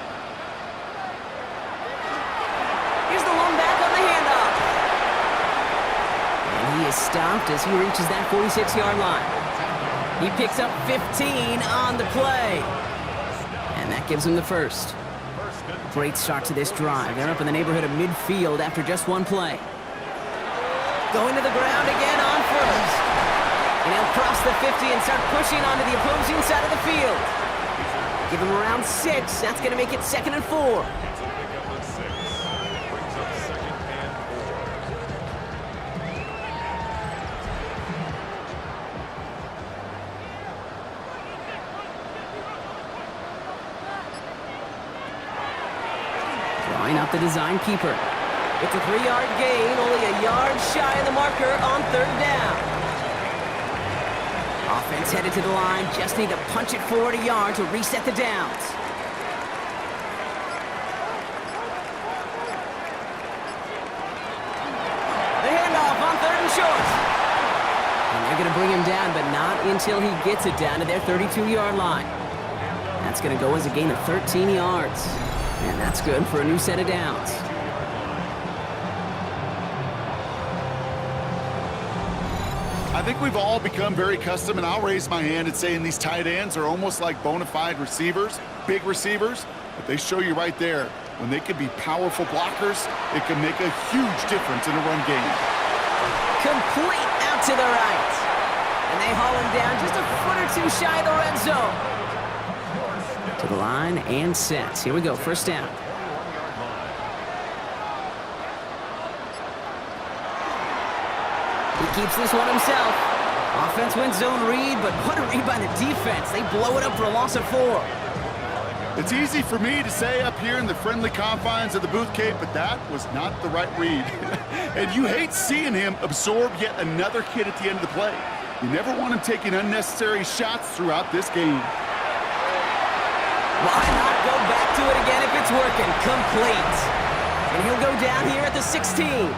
Here's the lone back on the handoff. And he is stopped as he reaches that 46-yard line. He picks up 15 on the play. And that gives him the 1st. Great start to this drive. They're up in the neighborhood of midfield after just one play. Going to the ground again on 1st. And he'll cross the 50 and start pushing onto the opposing side of the field. Give him around 6. That's going to make it 2nd and 4. drawing up the design keeper. It's a 3-yard gain, only a yard shy of the marker on 3rd down. Offense headed to the line, just need to punch it forward a yard to reset the downs. The handoff on 3rd and short. And they're going to bring him down, but not until he gets it down to their 32-yard line. That's going to go as a gain of 13 yards. And that's good for a new set of downs. I think we've all become very accustomed, and I'll raise my hand and saying these tight ends are almost like bona fide receivers, big receivers, but they show you right there, when they can be powerful blockers, it can make a huge difference in a run game. Complete out to the right. And they haul him down just a foot or two shy of the red zone. To the line and set. Here we go, 1st down. He keeps this one himself. Offense wins zone read, but what a read by the defense. They blow it up for a loss of 4. It's easy for me to say up here in the friendly confines of the booth, Kate, but that was not the right read. And you hate seeing him absorb yet another hit at the end of the play. You never want him taking unnecessary shots throughout this game. Why not go back to it again if it's working? Complete. And he'll go down here at the 16.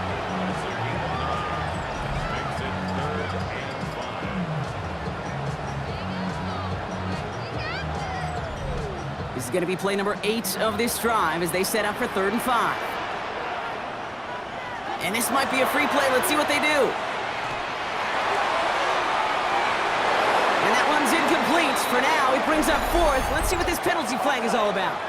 This is going to be play number 8 of this drive as they set up for 3rd and 5. And this might be a free play. Let's see what they do. And that one's incomplete. For now, he brings up 4th. Let's see what this penalty flag is all about.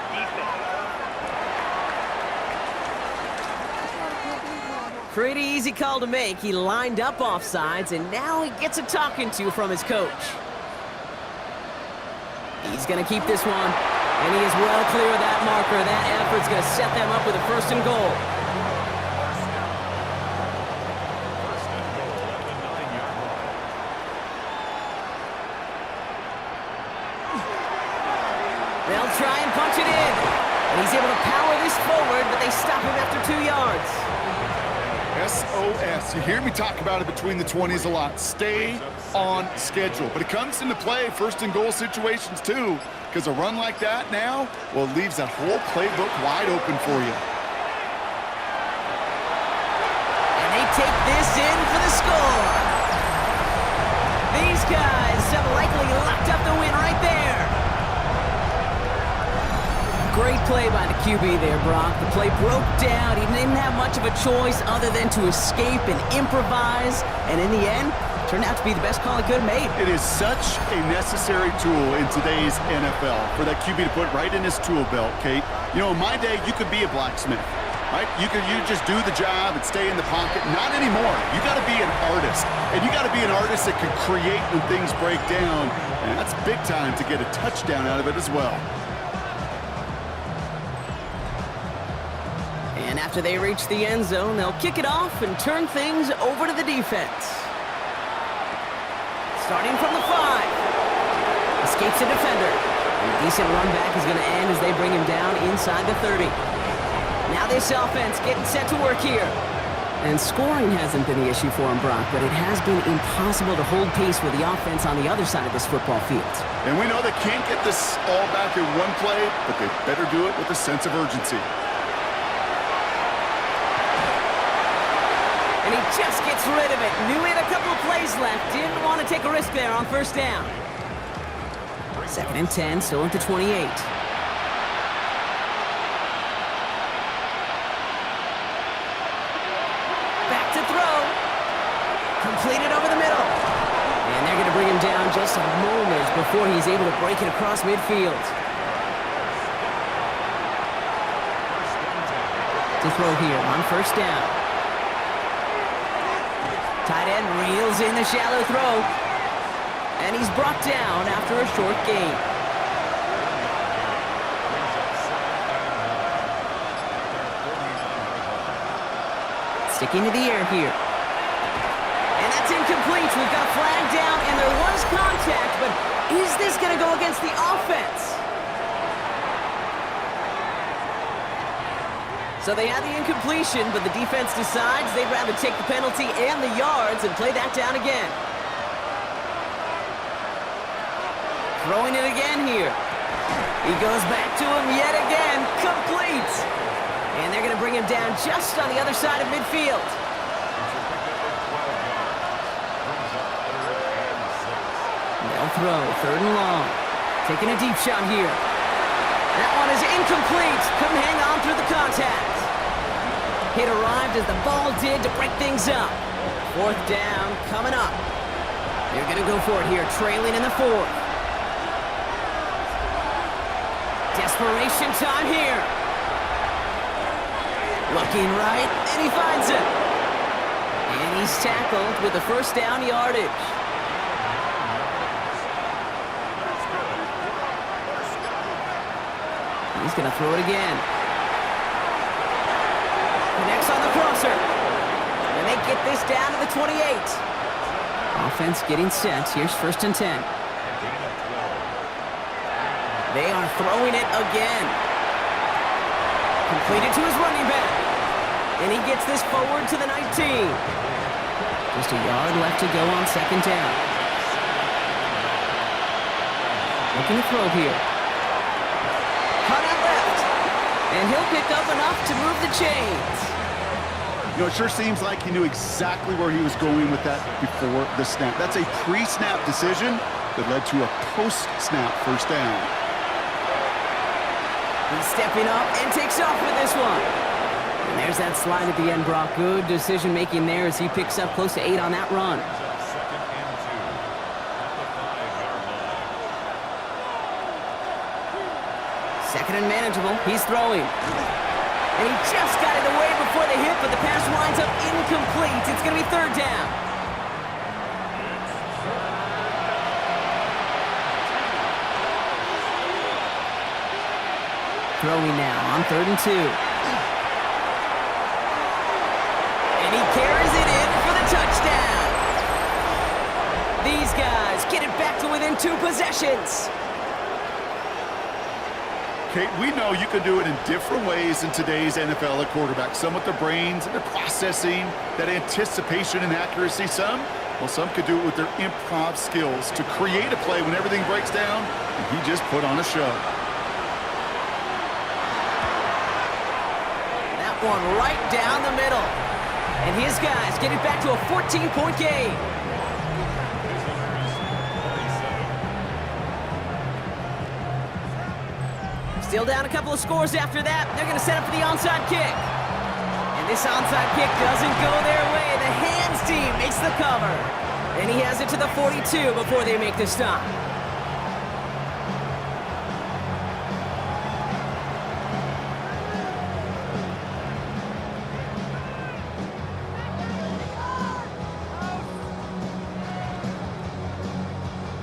Pretty easy call to make. He lined up offsides, and now he gets a talking to from his coach. He's going to keep this one. And he is well clear of that marker. That effort's going to set them up with a 1st and goal. They'll try and punch it in. And he's able to power this forward, but they stop him after 2 yards. SOS. You hear me talk about it between the 20s a lot. Stay on schedule. But it comes into play 1st and goal situations too, because a run like that now, well, it leaves that whole playbook wide open for you. And they take this in for the score. These guys have likely locked up the win right there. Great play by the QB there, Brock. The play broke down. He didn't have much of a choice other than to escape and improvise. And in the end, turned out to be the best call he could have made. It is such a necessary tool in today's NFL for that QB to put right in his tool belt, Kate. You know, in my day, you could be a blacksmith, right? You just do the job and stay in the pocket. Not anymore. You got to be an artist. And you got to be an artist that can create when things break down. And that's big time to get a touchdown out of it as well. And after they reach the end zone, they'll kick it off and turn things over to the defense. Starting from the 5. Escapes a defender. And a decent run back is going to end as they bring him down inside the 30. Now this offense getting set to work here. And scoring hasn't been the issue for him, Brock, but it has been impossible to hold pace with the offense on the other side of this football field. And we know they can't get this all back in one play, but they better do it with a sense of urgency. And he just gets rid of it. Knew he had a couple of plays left. Didn't want to take a risk there on 1st down. 2nd and 10, still at the 28. Back to throw. Completed over the middle. And they're going to bring him down just a moment before he's able to break it across midfield. To throw here on 1st down. Tight end reels in the shallow throw. And he's brought down after a short gain. Sticking to the air here. And that's incomplete. We've got a flag down, and there was contact, but is this going to go against the offense? So they had the incompletion, but the defense decides they'd rather take the penalty and the yards and play that down again. Throwing it again here. He goes back to him yet again. Complete. And they're going to bring him down just on the other side of midfield. They'll throw. 3rd and long. Taking a deep shot here. That one is incomplete. Couldn't hang on through the contact. Hit arrived as the ball did to break things up. 4th down coming up. They're going to go for it here, trailing in the 4th. Desperation time here. Looking right, and he finds it. And he's tackled with the 1st down yardage. He's going to throw it again. Connects on the crosser. And they get this down to the 28. Offense getting set. Here's 1st and 10. They are throwing it again. Completed to his running back. And he gets this forward to the 19. Just a yard left to go on 2nd down. Looking to throw here. Cut out left. And he'll pick up enough to move the chains. You know, it sure seems like he knew exactly where he was going with that before the snap. That's a pre-snap decision that led to a post-snap 1st down. He's stepping up and takes off with this one. And there's that slide at the end, Brock. Good decision-making there as he picks up close to 8 on that run. 2nd and manageable. He's throwing. And he just got it away before the hit, but the pass winds up incomplete. It's going to be 3rd down. Throwing now on 3rd and 2. And he carries it in for the touchdown. These guys get it back to within 2 possessions. Kate, we know you can do it in different ways in today's NFL at quarterback. Some with their brains and their processing, that anticipation and accuracy. Some could do it with their improv skills to create a play when everything breaks down, and he just put on a show. That one right down the middle. And his guys get it back to a 14-point game. Still down a couple of scores after that. They're going to set up for the onside kick. And this onside kick doesn't go their way. The hands team makes the cover. And he has it to the 42 before they make the stop.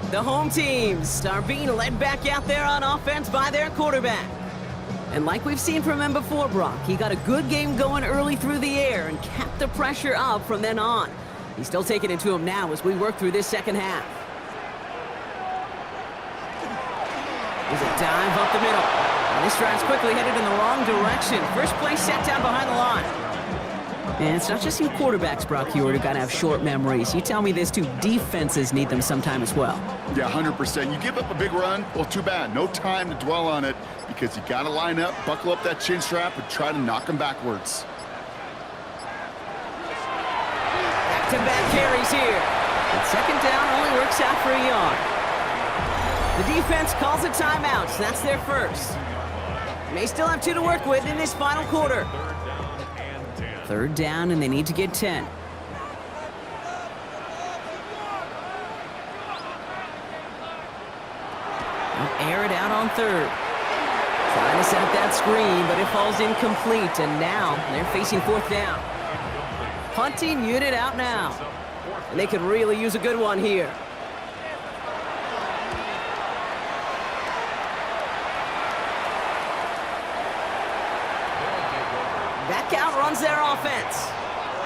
The home teams are being led back out there on offense by their quarterback. And like we've seen from him before, Brock, he got a good game going early through the air and kept the pressure up from then on. He's still taking it to him now as we work through this 2nd half. There's a dive up the middle. And this drive's quickly headed in the wrong direction. First play set down behind the line. And it's not just you quarterbacks, Brock Hewitt, who got to have short memories. You tell me this too, defenses need them sometime as well. Yeah, 100%. You give up a big run, well, too bad. No time to dwell on it because you got to line up, buckle up that chin strap, and try to knock them backwards. Back-to-back carries here. And 2nd down only works out for a yard. The defense calls a timeout, so that's their first. They still have 2 to work with in this final quarter. 3rd down, and they need to get 10. They'll air it out on 3rd. Trying to set up that screen, but it falls incomplete, and now they're facing 4th down. Punting unit out now. And they could really use a good one here. Back out runs their offense.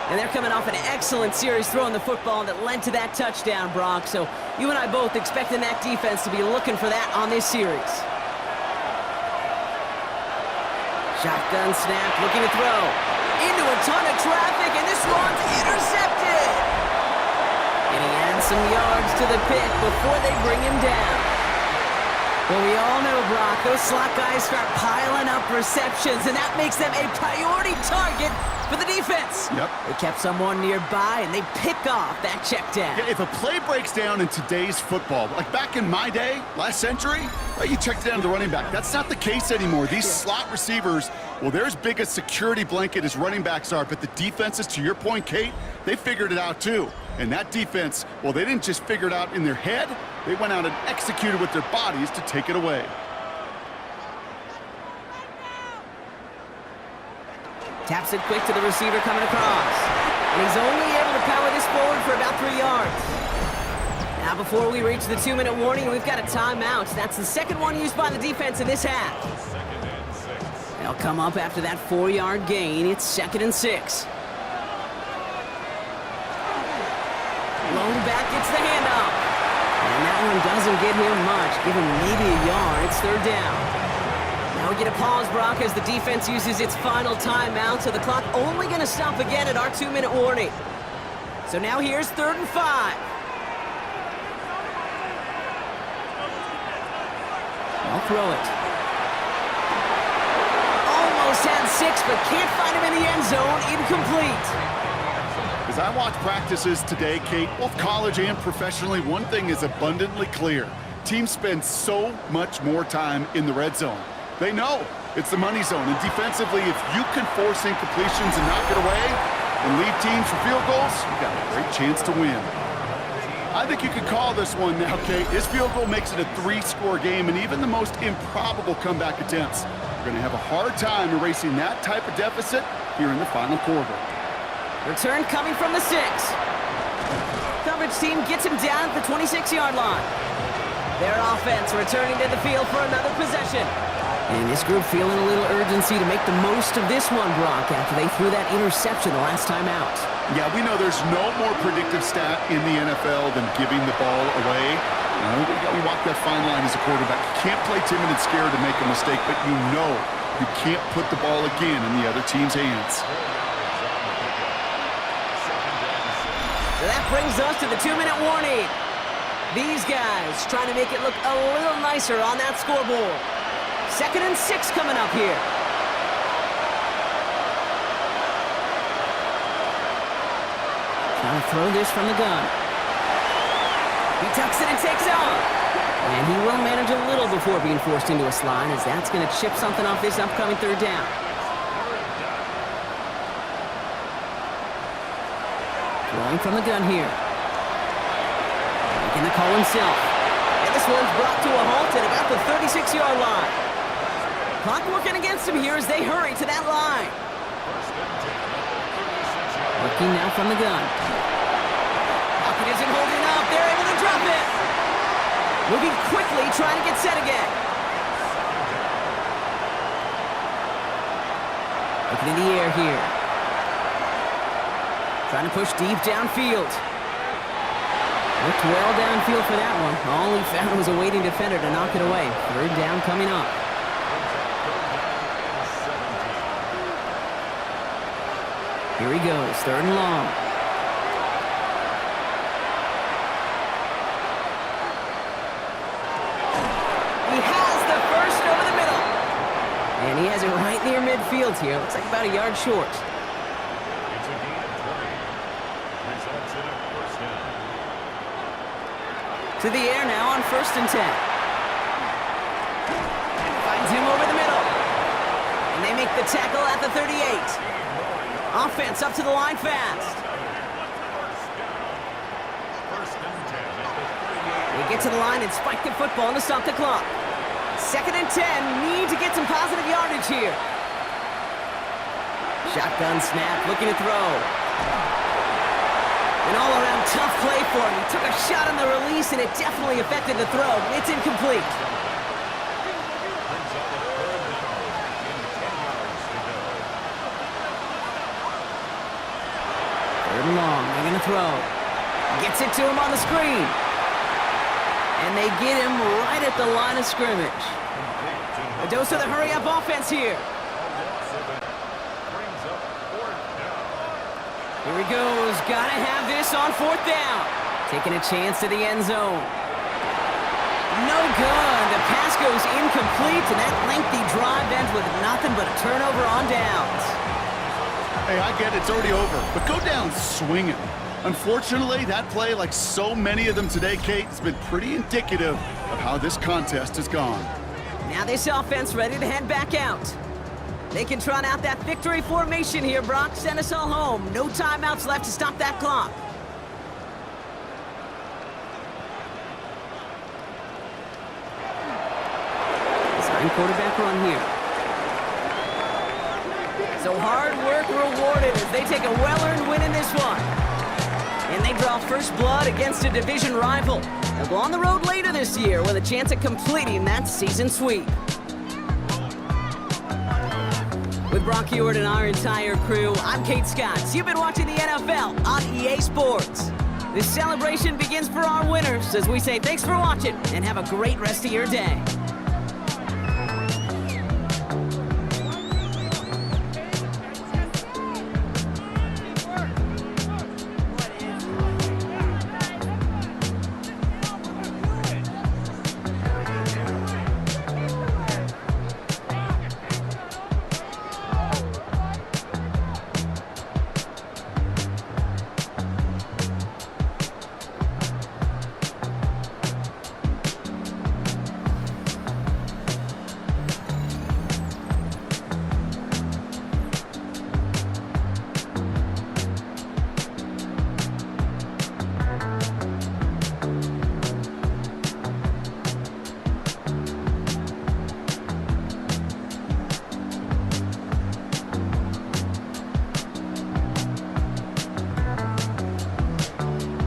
And they're coming off an excellent series throwing the football that led to that touchdown, Brock. So you and I both expecting that defense to be looking for that on this series. Shotgun snap, looking to throw. Into a ton of traffic, and this one's intercepted. And he adds some yards to the pick before they bring him down. Well, we all know, Brock, those slot guys start piling up receptions, and that makes them a priority target for the defense. Yep. They kept someone nearby, and they pick off that check down. Yeah, if a play breaks down in today's football, like back in my day, last century, you checked down to the running back. That's not the case anymore. These slot receivers, well, they're as big a security blanket as running backs are, but the defenses, to your point, Kate, they figured it out too. And that defense, well, they didn't just figure it out in their head. They went out and executed with their bodies to take it away. Taps it quick to the receiver coming across. And he's only able to power this forward for about 3 yards. Now before we reach the 2-minute warning, we've got a timeout. That's the second one used by the defense in this half. They'll come up after that 4-yard gain. It's 2nd and 6. Lone back gets the handoff. And that one doesn't get him much. Give him maybe a yard. It's 3rd down. Now we get a pause, Brock, as the defense uses its final timeout, so the clock only going to stop again at our 2-minute warning. So now here's 3rd and 5. I'll throw it. Almost had 6, but can't find him in the end zone. Incomplete. As I watch practices today, Kate, both college and professionally, one thing is abundantly clear. Teams spend so much more time in the red zone. They know it's the money zone, and defensively, if you can force incompletions and knock it away and leave teams for field goals, you've got a great chance to win. I think you could call this one now, Kate. This field goal makes it a 3-score game, and even the most improbable comeback attempts are going to have a hard time erasing that type of deficit here in the final quarter. Return coming from the 6. Coverage team gets him down at the 26-yard line. Their offense returning to the field for another possession. And this group feeling a little urgency to make the most of this one, Brock, after they threw that interception the last time out. Yeah, we know there's no more predictive stat in the NFL than giving the ball away. You walk that fine line as a quarterback. You can't play timid and scared to make a mistake, but you know you can't put the ball again in the other team's hands. So that brings us to the 2-minute warning. These guys trying to make it look a little nicer on that scoreboard. 2nd and 6 coming up here. Trying to throw this from the gun. He tucks it and takes off. And he will manage a little before being forced into a slide, as that's going to chip something off this upcoming 3rd down. Throwing from the gun here. Making the call himself. And this one's brought to a halt at about the 36-yard line. Clock working against him here as they hurry to that line. Working now from the gun. Pocket isn't holding up. They're able to drop it. Moving quickly, trying to get set again. Looking in the air here. Trying to push deep downfield. Looked well downfield for that one. All he found was a waiting defender to knock it away. 3rd down coming up. Here he goes, 3rd and long. He has the first over the middle. And he has it right near midfield here. Looks like about a yard short. It's a gain of 20. Results in a 1st down. To the air now on 1st and 10. Finds him over the middle. And they make the tackle at the 38. Offense up to the line fast. They get to the line and spike the football to stop the clock. 2nd and 10. Need to get some positive yardage here. Shotgun snap, looking to throw. An all-around tough play for him. He took a shot on the release, and it definitely affected the throw. It's incomplete. Long, they're going to throw. Gets it to him on the screen. And they get him right at the line of scrimmage. A dose of the hurry-up offense here. Here he goes. Gotta have this on 4th down. Taking a chance to the end zone. No good. The pass goes incomplete, and that lengthy drive ends with nothing but a turnover on downs. Hey, I get it's already over, but go down swinging. Unfortunately, that play, like so many of them today, Kate, has been pretty indicative of how this contest has gone. Now this offense ready to head back out. They can trot out that victory formation here, Brock. Send us all home. No timeouts left to stop that clock. Design quarterback run here. So hard work rewarded as they take a well-earned win in this one. And they draw first blood against a division rival. They'll go on the road later this year with a chance at completing that season sweep. With Brock Hewitt and our entire crew, I'm Kate Scott. You've been watching the NFL on EA Sports. This celebration begins for our winners as we say thanks for watching and have a great rest of your day.